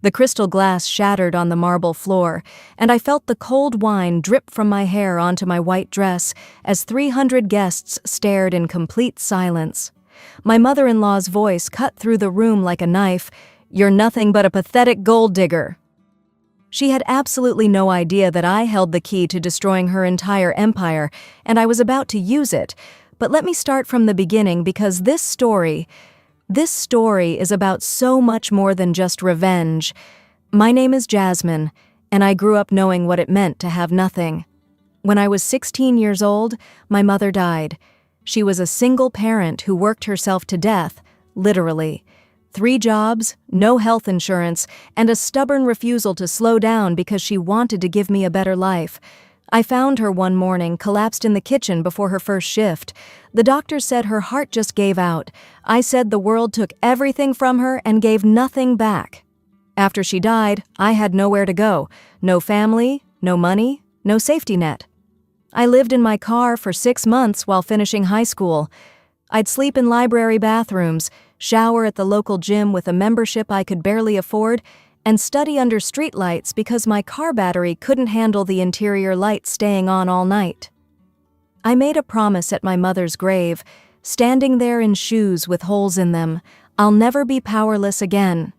The crystal glass shattered on the marble floor, and I felt the cold wine drip from my hair onto my white dress as 300 guests stared in complete silence. My mother-in-law's voice cut through the room like a knife. "You're nothing but a pathetic gold digger." She had absolutely no idea that I held the key to destroying her entire empire, and I was about to use it. But let me start from the beginning, because this story is about so much more than just revenge. My name is Jasmine, and I grew up knowing what it meant to have nothing. When I was 16 years old, my mother died. She was a single parent who worked herself to death, literally. 3 jobs, no health insurance, and a stubborn refusal to slow down because she wanted to give me a better life. I found her one morning, collapsed in the kitchen before her first shift. The doctor said her heart just gave out. I said the world took everything from her and gave nothing back. After she died, I had nowhere to go. No family, no money, no safety net. I lived in my car for 6 months while finishing high school. I'd sleep in library bathrooms, shower at the local gym with a membership I could barely afford, and study under streetlights because my car battery couldn't handle the interior lights staying on all night. I made a promise at my mother's grave, standing there in shoes with holes in them. I'll never be powerless again.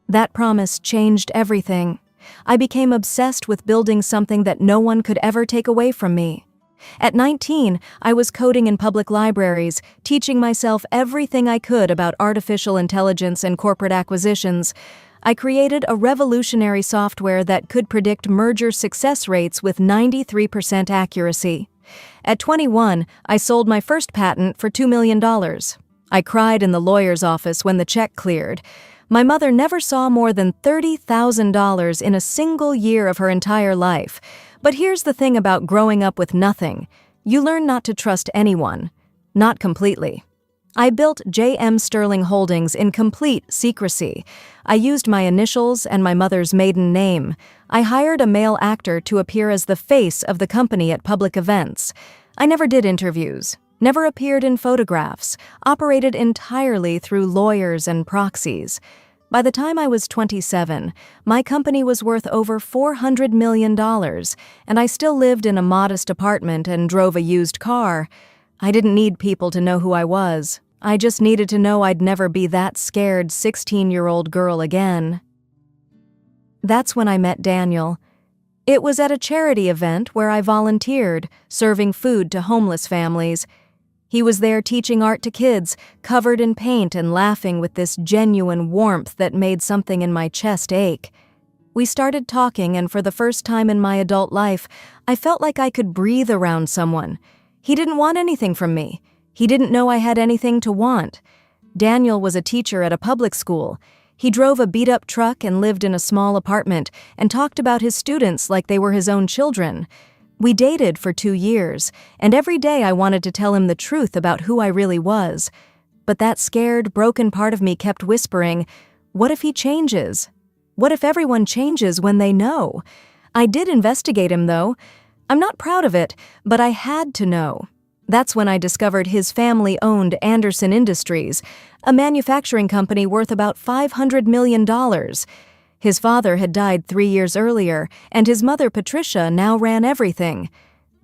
That promise changed everything. I became obsessed with building something that no one could ever take away from me. At 19, I was coding in public libraries, teaching myself everything I could about artificial intelligence and corporate acquisitions. I created a revolutionary software that could predict merger success rates with 93% accuracy. At 21, I sold my first patent for $2 million. I cried in the lawyer's office when the check cleared. My mother never saw more than $30,000 in a single year of her entire life. But here's the thing about growing up with nothing. You learn not to trust anyone. Not completely. I built J.M. Sterling Holdings in complete secrecy. I used my initials and my mother's maiden name. I hired a male actor to appear as the face of the company at public events. I never did interviews, never appeared in photographs, operated entirely through lawyers and proxies. By the time I was 27, my company was worth over $400 million, and I still lived in a modest apartment and drove a used car. I didn't need people to know who I was. I just needed to know I'd never be that scared 16-year-old girl again. That's when I met Daniel. It was at a charity event where I volunteered, serving food to homeless families. He was there teaching art to kids, covered in paint and laughing with this genuine warmth that made something in my chest ache. We started talking, and for the first time in my adult life, I felt like I could breathe around someone. He didn't want anything from me. He didn't know I had anything to want. Daniel was a teacher at a public school. He drove a beat-up truck and lived in a small apartment and talked about his students like they were his own children. We dated for 2 years, and every day I wanted to tell him the truth about who I really was. But that scared, broken part of me kept whispering, what if he changes? What if everyone changes when they know? I did investigate him, though. I'm not proud of it, but I had to know. That's when I discovered his family-owned Anderson Industries, a manufacturing company worth about $500 million. His father had died 3 years earlier, and his mother, Patricia, now ran everything.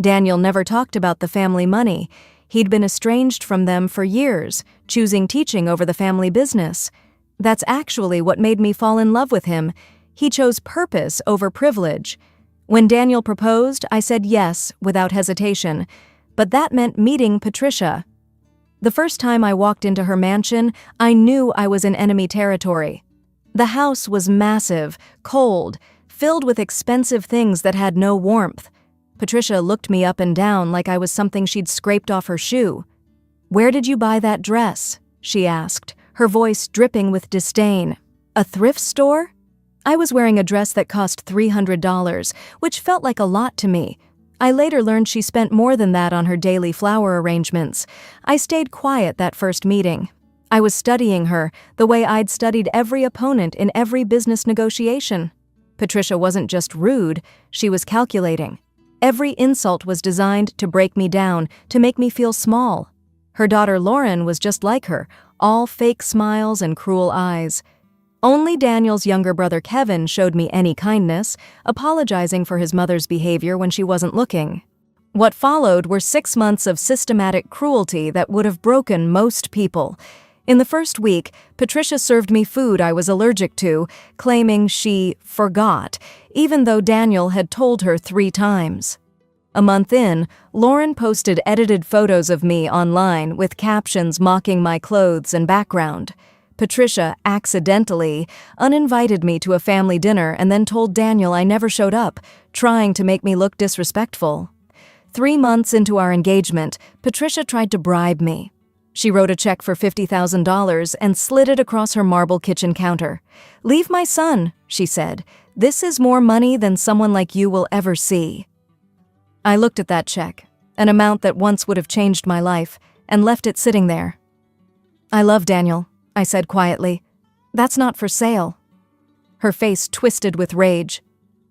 Daniel never talked about the family money. He'd been estranged from them for years, choosing teaching over the family business. That's actually what made me fall in love with him. He chose purpose over privilege. When Daniel proposed, I said yes, without hesitation. But that meant meeting Patricia. The first time I walked into her mansion, I knew I was in enemy territory. The house was massive, cold, filled with expensive things that had no warmth. Patricia looked me up and down like I was something she'd scraped off her shoe. "Where did you buy that dress?" she asked, her voice dripping with disdain. "A thrift store?" I was wearing a dress that cost $300, which felt like a lot to me. I later learned she spent more than that on her daily flower arrangements. I stayed quiet that first meeting. I was studying her, the way I'd studied every opponent in every business negotiation. Patricia wasn't just rude, she was calculating. Every insult was designed to break me down, to make me feel small. Her daughter Lauren was just like her, all fake smiles and cruel eyes. Only Daniel's younger brother Kevin showed me any kindness, apologizing for his mother's behavior when she wasn't looking. What followed were 6 months of systematic cruelty that would have broken most people. In the first week, Patricia served me food I was allergic to, claiming she forgot, even though Daniel had told her 3 times. A month in, Lauren posted edited photos of me online with captions mocking my clothes and background. Patricia accidentally uninvited me to a family dinner and then told Daniel I never showed up, trying to make me look disrespectful. 3 months into our engagement, Patricia tried to bribe me. She wrote a check for $50,000 and slid it across her marble kitchen counter. "Leave my son," she said. "This is more money than someone like you will ever see." I looked at that check, an amount that once would have changed my life, and left it sitting there. "I love Daniel," I said quietly. "That's not for sale." Her face twisted with rage.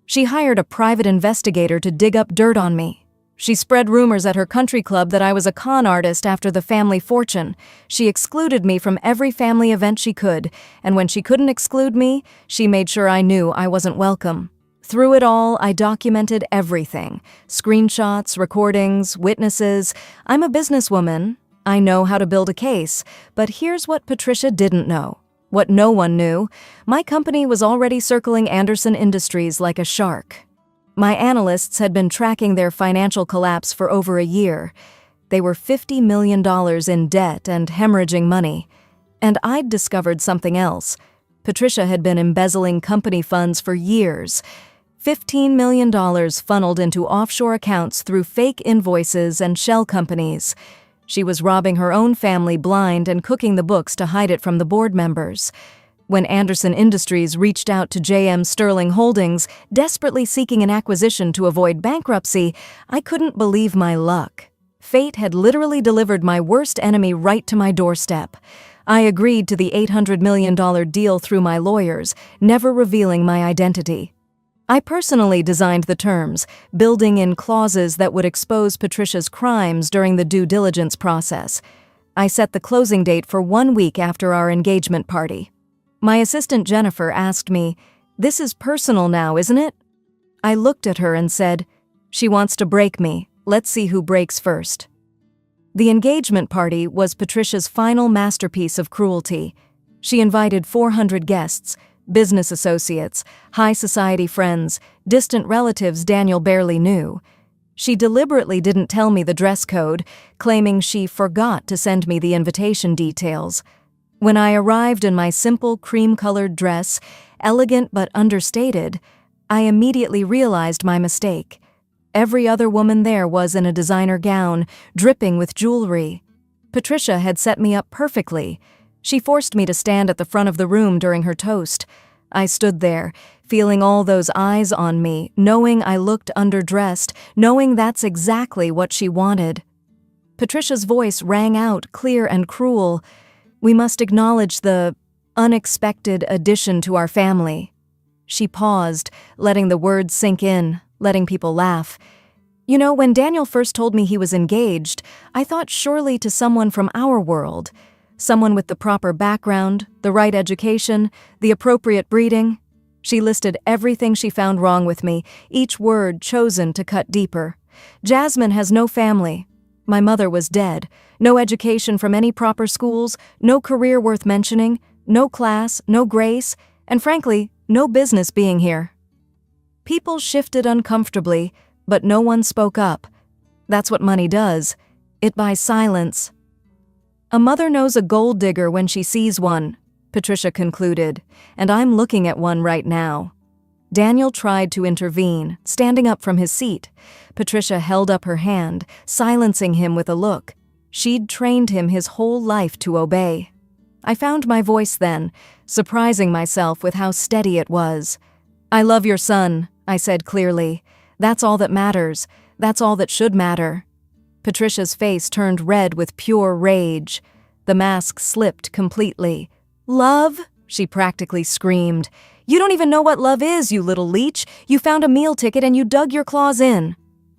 She hired a private investigator to dig up dirt on me. She spread rumors at her country club that I was a con artist after the family fortune. She excluded me from every family event she could, and when she couldn't exclude me, she made sure I knew I wasn't welcome. Through it all, I documented everything. Screenshots, recordings, witnesses. I'm a businesswoman. I know how to build a case. But here's what Patricia didn't know. What no one knew. My company was already circling Anderson Industries like a shark. My analysts had been tracking their financial collapse for over a year. They were $50 million in debt and hemorrhaging money. And I'd discovered something else. Patricia had been embezzling company funds for years. $15 million funneled into offshore accounts through fake invoices and shell companies. She was robbing her own family blind and cooking the books to hide it from the board members. When Anderson Industries reached out to JM Sterling Holdings, desperately seeking an acquisition to avoid bankruptcy, I couldn't believe my luck. Fate had literally delivered my worst enemy right to my doorstep. I agreed to the $800 million deal through my lawyers, never revealing my identity. I personally designed the terms, building in clauses that would expose Patricia's crimes during the due diligence process. I set the closing date for 1 week after our engagement party. My assistant Jennifer asked me, "This is personal now, isn't it?" I looked at her and said, "She wants to break me. Let's see who breaks first." The engagement party was Patricia's final masterpiece of cruelty. She invited 400 guests, business associates, high society friends, distant relatives Daniel barely knew. She deliberately didn't tell me the dress code, claiming she forgot to send me the invitation details. When I arrived in my simple cream-colored dress, elegant but understated, I immediately realized my mistake. Every other woman there was in a designer gown, dripping with jewelry. Patricia had set me up perfectly. She forced me to stand at the front of the room during her toast. I stood there, feeling all those eyes on me, knowing I looked underdressed, knowing that's exactly what she wanted. Patricia's voice rang out, clear and cruel. "We must acknowledge the unexpected addition to our family." She paused, letting the words sink in, letting people laugh. "You know, when Daniel first told me he was engaged, I thought surely to someone from our world. Someone with the proper background, the right education, the appropriate breeding." She listed everything she found wrong with me, each word chosen to cut deeper. "Jasmine has no family. My mother was dead. No education from any proper schools, no career worth mentioning, no class, no grace, and frankly, no business being here." People shifted uncomfortably, but no one spoke up. That's what money does. It buys silence. "A mother knows a gold digger when she sees one," Patricia concluded, "and I'm looking at one right now." Daniel tried to intervene, standing up from his seat. Patricia held up her hand, silencing him with a look. She'd trained him his whole life to obey. I found my voice then, surprising myself with how steady it was. "I love your son," I said clearly. "That's all that matters. That's all that should matter." Patricia's face turned red with pure rage. The mask slipped completely. "Love?" she practically screamed. "You don't even know what love is, you little leech. You found a meal ticket and you dug your claws in."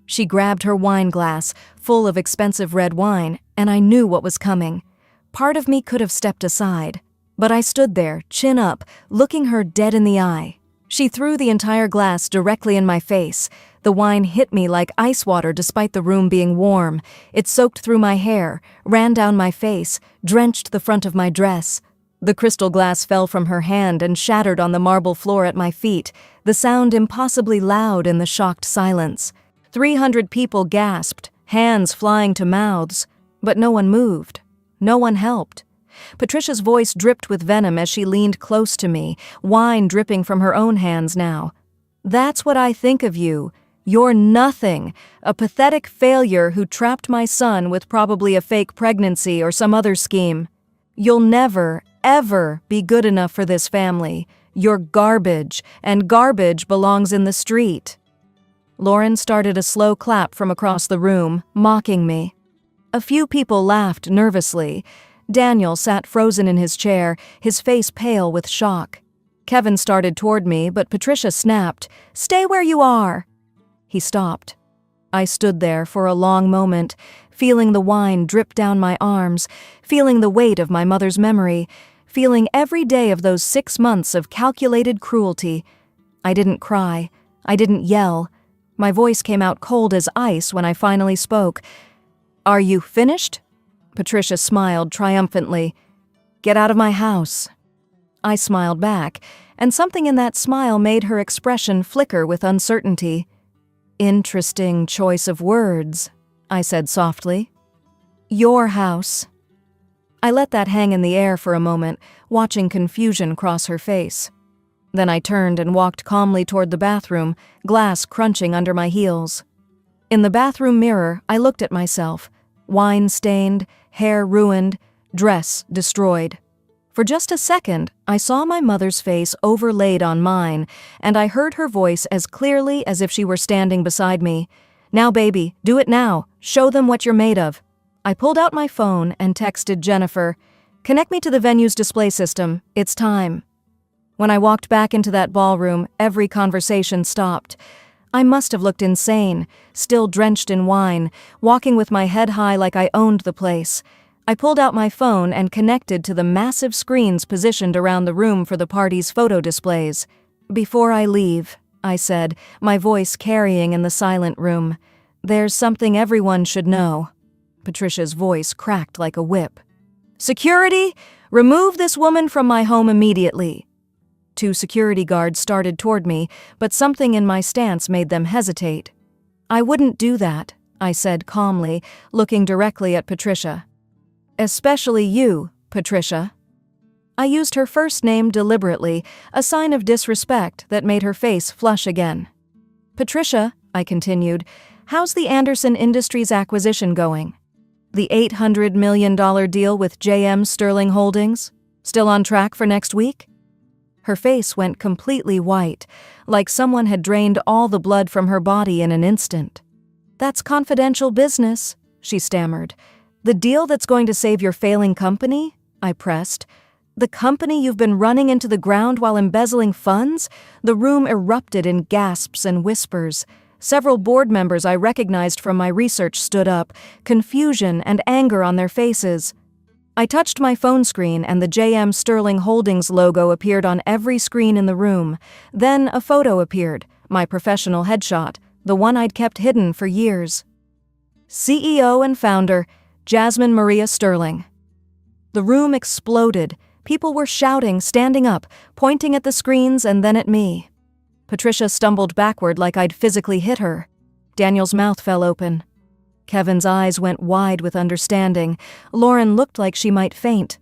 She grabbed her wine glass, full of expensive red wine, and I knew what was coming. Part of me could have stepped aside. But I stood there, chin up, looking her dead in the eye. She threw the entire glass directly in my face. The wine hit me like ice water despite the room being warm. It soaked through my hair, ran down my face, drenched the front of my dress. The crystal glass fell from her hand and shattered on the marble floor at my feet, the sound impossibly loud in the shocked silence. 300 people gasped, hands flying to mouths, but no one moved. No one helped. Patricia's voice dripped with venom as she leaned close to me, wine dripping from her own hands now. "That's what I think of you. You're nothing, a pathetic failure who trapped my son with probably a fake pregnancy or some other scheme. You'll never, ever be good enough for this family. You're garbage, and garbage belongs in the street." Lauren started a slow clap from across the room, mocking me. A few people laughed nervously. Daniel sat frozen in his chair, his face pale with shock. Kevin started toward me, but Patricia snapped, "Stay where you are!" He stopped. I stood there for a long moment, feeling the wine drip down my arms, feeling the weight of my mother's memory, feeling every day of those 6 months of calculated cruelty. I didn't cry. I didn't yell. My voice came out cold as ice when I finally spoke. "Are you finished?" Patricia smiled triumphantly. "Get out of my house." I smiled back, and something in that smile made her expression flicker with uncertainty. "Interesting choice of words," I said softly. "Your house." I let that hang in the air for a moment, watching confusion cross her face. Then I turned and walked calmly toward the bathroom, glass crunching under my heels. In the bathroom mirror, I looked at myself, wine-stained, hair ruined, dress destroyed. For just a second, I saw my mother's face overlaid on mine, and I heard her voice as clearly as if she were standing beside me. "Now, baby, do it now. Show them what you're made of." I pulled out my phone and texted Jennifer, "Connect me to the venue's display system. It's time." When I walked back into that ballroom, every conversation stopped. I must have looked insane, still drenched in wine, walking with my head high like I owned the place. I pulled out my phone and connected to the massive screens positioned around the room for the party's photo displays. "Before I leave," I said, my voice carrying in the silent room, "there's something everyone should know." Patricia's voice cracked like a whip. "Security! Remove this woman from my home immediately." 2 security guards started toward me, but something in my stance made them hesitate. "I wouldn't do that," I said calmly, looking directly at Patricia. "Especially you, Patricia." I used her first name deliberately, a sign of disrespect that made her face flush again. "Patricia," I continued, "how's the Anderson Industries acquisition going? The $800 million deal with JM Sterling Holdings? Still on track for next week?" Her face went completely white, like someone had drained all the blood from her body in an instant. "That's confidential business," she stammered. "The deal that's going to save your failing company?" I pressed. "The company you've been running into the ground while embezzling funds?" The room erupted in gasps and whispers. Several board members I recognized from my research stood up, confusion and anger on their faces. I touched my phone screen and the JM Sterling Holdings logo appeared on every screen in the room. Then a photo appeared, my professional headshot, the one I'd kept hidden for years. CEO and founder, Jasmine Maria Sterling. The room exploded. People were shouting, standing up, pointing at the screens and then at me. Patricia stumbled backward like I'd physically hit her. Daniel's mouth fell open. Kevin's eyes went wide with understanding. Lauren looked like she might faint.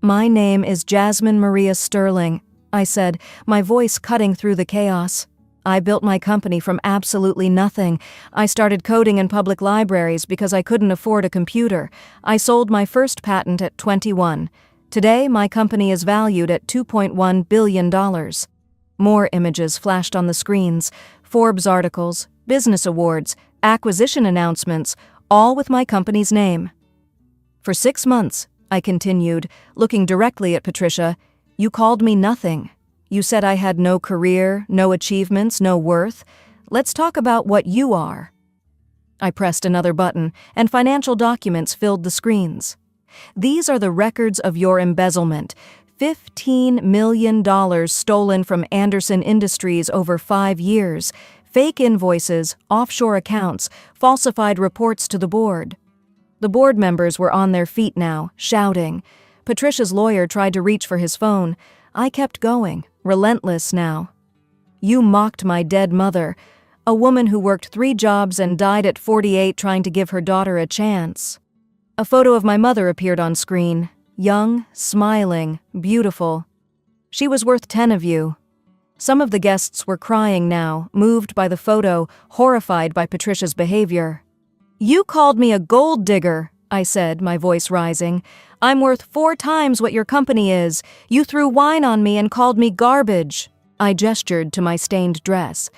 "My name is Jasmine Maria Sterling," I said, my voice cutting through the chaos. "I built my company from absolutely nothing. I started coding in public libraries because I couldn't afford a computer. I sold my first patent at 21. Today, my company is valued at $2.1 billion. More images flashed on the screens, Forbes articles, business awards, acquisition announcements, all with my company's name. "For 6 months," I continued, looking directly at Patricia, "you called me nothing. You said I had no career, no achievements, no worth. Let's talk about what you are." I pressed another button, and financial documents filled the screens. "These are the records of your embezzlement. $15 million stolen from Anderson Industries over 5 years, fake invoices, offshore accounts, falsified reports to the board. The board members were on their feet now, shouting. Patricia's lawyer tried to reach for his phone. I kept going, relentless now. You mocked my dead mother, a woman who worked 3 jobs and died at 48 trying to give her daughter a chance. A photo of my mother appeared on screen, young, smiling, beautiful. She was worth 10 of you. Some of the guests were crying now, moved by the photo, horrified by Patricia's behavior. You called me a gold digger, I said, my voice rising. I'm worth 4 times what your company is. You threw wine on me and called me garbage. I gestured to my stained dress.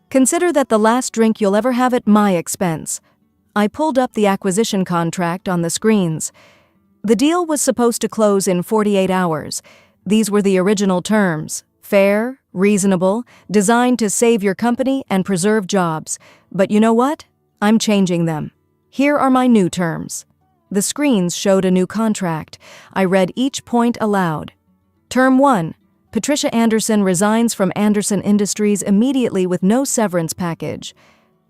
Consider that the last drink you'll ever have at my expense. I pulled up the acquisition contract on the screens. The deal was supposed to close in 48 hours. These were the original terms: fair, reasonable, designed to save your company and preserve jobs. But you know what? I'm changing them. Here are my new terms. The screens showed a new contract. I read each point aloud. Term 1. Patricia Anderson resigns from Anderson Industries immediately with no severance package.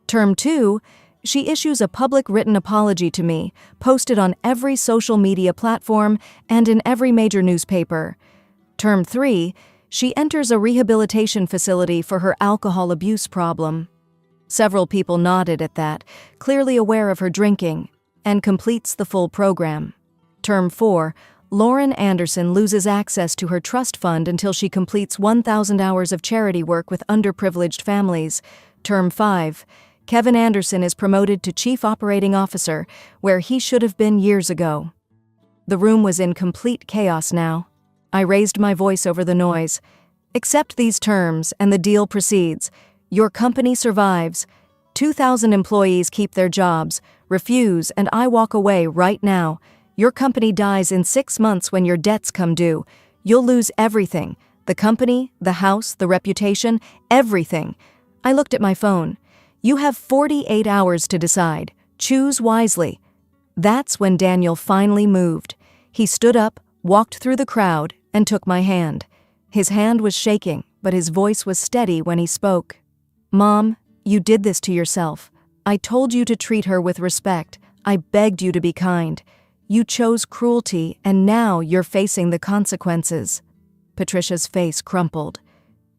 Term 2. She issues a public written apology to me, posted on every social media platform and in every major newspaper. Term 3. She enters a rehabilitation facility for her alcohol abuse problem. Several people nodded at that, clearly aware of her drinking, and completes the full program. Term 4. Lauren Anderson loses access to her trust fund until she completes 1,000 hours of charity work with underprivileged families. Term 5. Kevin Anderson is promoted to Chief Operating Officer, where he should have been years ago. The room was in complete chaos now. I raised my voice over the noise. Accept these terms, and the deal proceeds. Your company survives. 2,000 employees keep their jobs. Refuse, and I walk away right now. Your company dies in 6 months when your debts come due. You'll lose everything. The company, the house, the reputation, everything. I looked at my phone. You have 48 hours to decide. Choose wisely. That's when Daniel finally moved. He stood up, walked through the crowd, and took my hand. His hand was shaking, but his voice was steady when he spoke. Mom, you did this to yourself. I told you to treat her with respect. I begged you to be kind. You chose cruelty, and now you're facing the consequences. Patricia's face crumpled.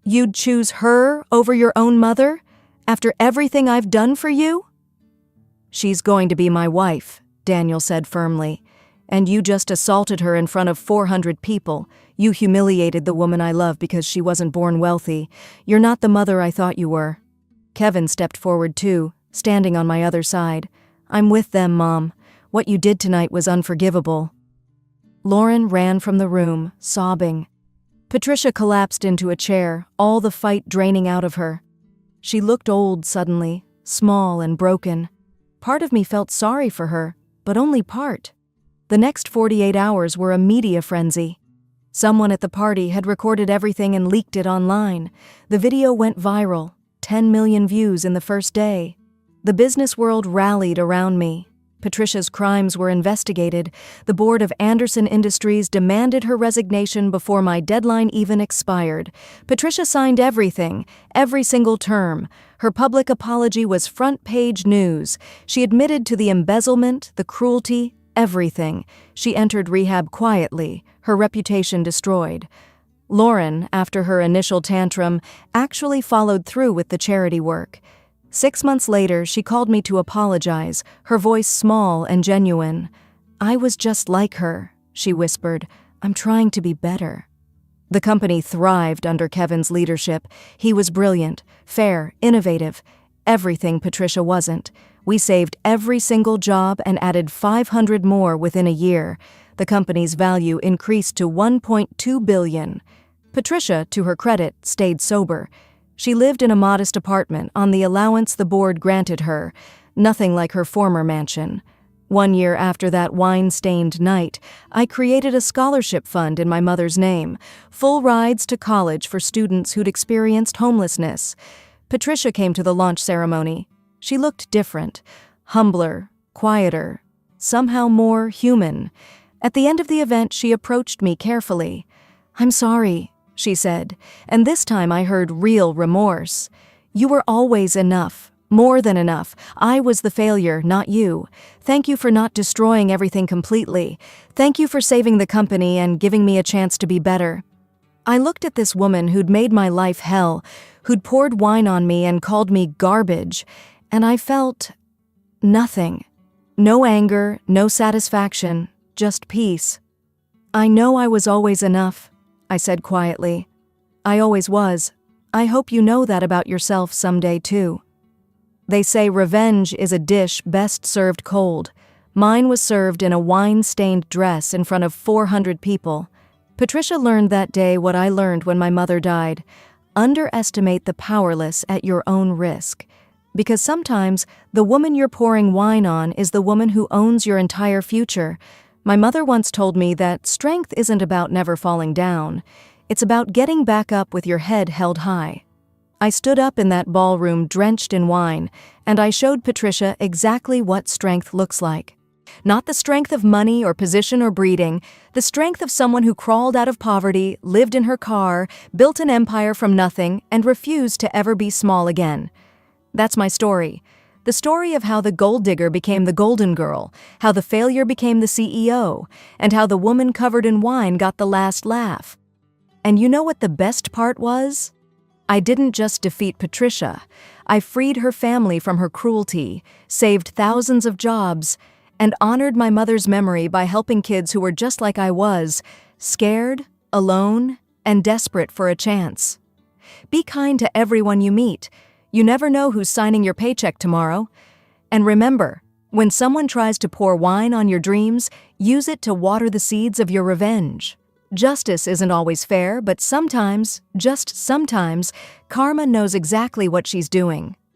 You'd choose her over your own mother? After everything I've done for you? She's going to be my wife, Daniel said firmly. And you just assaulted her in front of 400 people. You humiliated the woman I love because she wasn't born wealthy. You're not the mother I thought you were. Kevin stepped forward too, standing on my other side. I'm with them, Mom. What you did tonight was unforgivable. Lauren ran from the room, sobbing. Patricia collapsed into a chair, all the fight draining out of her. She looked old suddenly, small and broken. Part of me felt sorry for her, but only part. The next 48 hours were a media frenzy. Someone at the party had recorded everything and leaked it online. The video went viral, 10 million views in the first day. The business world rallied around me. Patricia's crimes were investigated. The board of Anderson Industries demanded her resignation before my deadline even expired. Patricia signed everything, every single term. Her public apology was front-page news. She admitted to the embezzlement, the cruelty, everything. She entered rehab quietly, her reputation destroyed. Lauren, after her initial tantrum, actually followed through with the charity work. 6 months later, she called me to apologize, her voice small and genuine. I was just like her, she whispered. I'm trying to be better. The company thrived under Kevin's leadership. He was brilliant, fair, innovative. Everything Patricia wasn't. We saved every single job and added 500 more within a year. The company's value increased to $1.2 billion. Patricia, to her credit, stayed sober. She lived in a modest apartment on the allowance the board granted her, nothing like her former mansion. 1 year after that wine-stained night, I created a scholarship fund in my mother's name, full rides to college for students who'd experienced homelessness. Patricia came to the launch ceremony. She looked different, humbler, quieter, somehow more human. At the end of the event, she approached me carefully. "I'm sorry," she said, and this time I heard real remorse. "You were always enough, more than enough. I was the failure, not you. Thank you for not destroying everything completely. Thank you for saving the company and giving me a chance to be better." I looked at this woman who'd made my life hell, who'd poured wine on me and called me garbage, and I felt nothing. No anger, no satisfaction, just peace. "I know I was always enough," I said quietly. "I always was. I hope you know that about yourself someday too." They say revenge is a dish best served cold. Mine was served in a wine-stained dress in front of 400 people. Patricia learned that day what I learned when my mother died. Underestimate the powerless at your own risk. Because sometimes the woman you're pouring wine on is the woman who owns your entire future. My mother once told me that strength isn't about never falling down. It's about getting back up with your head held high. I stood up in that ballroom drenched in wine, and I showed Patricia exactly what strength looks like. Not the strength of money or position or breeding, the strength of someone who crawled out of poverty, lived in her car, built an empire from nothing, and refused to ever be small again. That's my story. The story of how the gold digger became the golden girl, how the failure became the CEO, and how the woman covered in wine got the last laugh. And you know what the best part was? I didn't just defeat Patricia. I freed her family from her cruelty, saved thousands of jobs, and honored my mother's memory by helping kids who were just like I was, scared, alone, and desperate for a chance. Be kind to everyone you meet. You never know who's signing your paycheck tomorrow. And remember, when someone tries to pour wine on your dreams, use it to water the seeds of your revenge. Justice isn't always fair, but sometimes, just sometimes, karma knows exactly what she's doing.